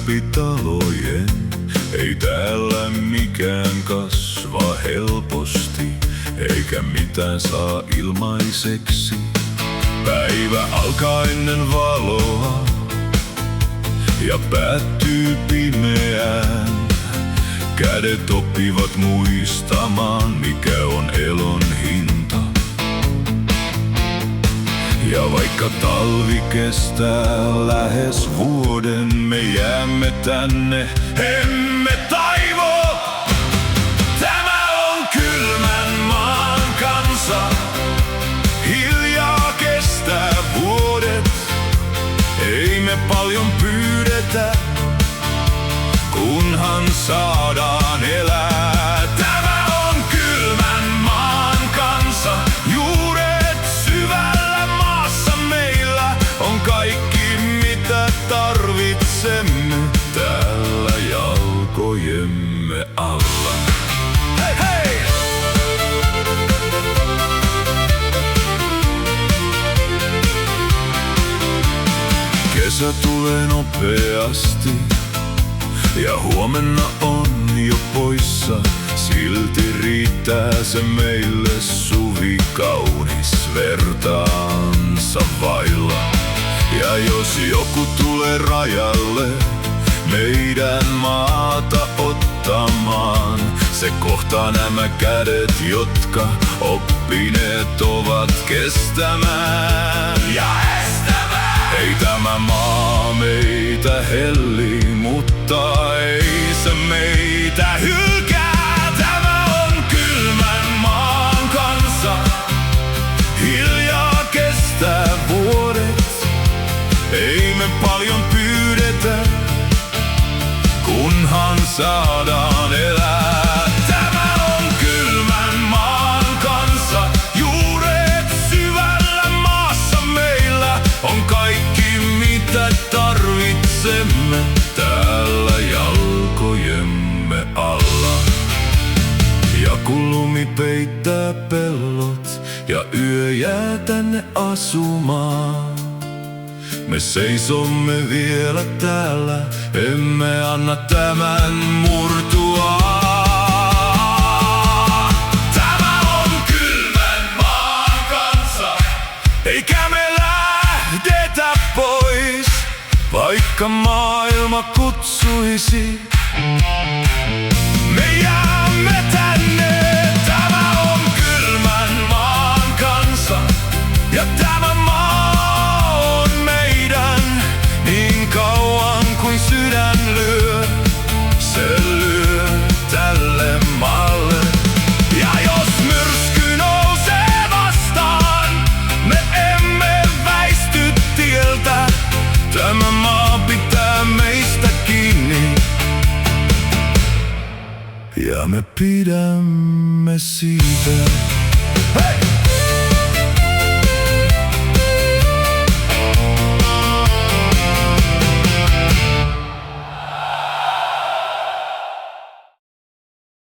läpi talojen. Ei täällä mikään kasva helposti, eikä mitään saa ilmaiseksi. Päivä alkaa ennen valoa ja päättyy pimeään. Kädet oppivat muistamaan, mikä on elon hinta. Ja vaikka talvi kestää lähes vuoden, me jäämme tänne, emme taivu. Tämä on kylmän maan kansa, hiljaa kestää vuodet. Ei me paljon pyydetä, kunhan saadaan elää. Tämä on kylmän maan kansa, juuret syvällä maassa meillä on kaikki mitä tarvitsemme täällä jalkojemme alla. Hei hei! Kesä tulee nopeasti ja huomenna on jo poissa. Silti riittää se meille suvi kaunis vertaansa vailla. Ja jos joku tulee rajalle meidän maata ottamaan, se kohtaa nämä kädet, jotka oppineet ovat kestämään ja estämään. Ei tämä maa meitä helli, mutta ei se meitä hylkää. Tämä on kylmän maan kansa, hiljaa kestää vuodet. Ei me paljon pyydetä, kunhan saadaan elää. Tämä on kylmän maan kansa, juuret syvällä maassa meillä on kaikki mitä tarvitsemme täällä jalkojemme alla. Ja kun lumi peittää pellot ja yö jää tänne asumaan, me seisomme vielä täällä, emme anna tämän murtua. Tämä on kylmän maan kansa, eikä me lähdetä pois, vaikka maailma kutsuisi. Me jäämme tänne. Tämä on kylmän maan kansa ja tämä maa on meidän. Niin kauan kuin sydän lyö, se lyö tälle maalle. Ja jos myrsky nousee vastaan, me emme väisty tieltä. Tämä maa pitää meistä kiinni ja me pidämme siitä. Hei!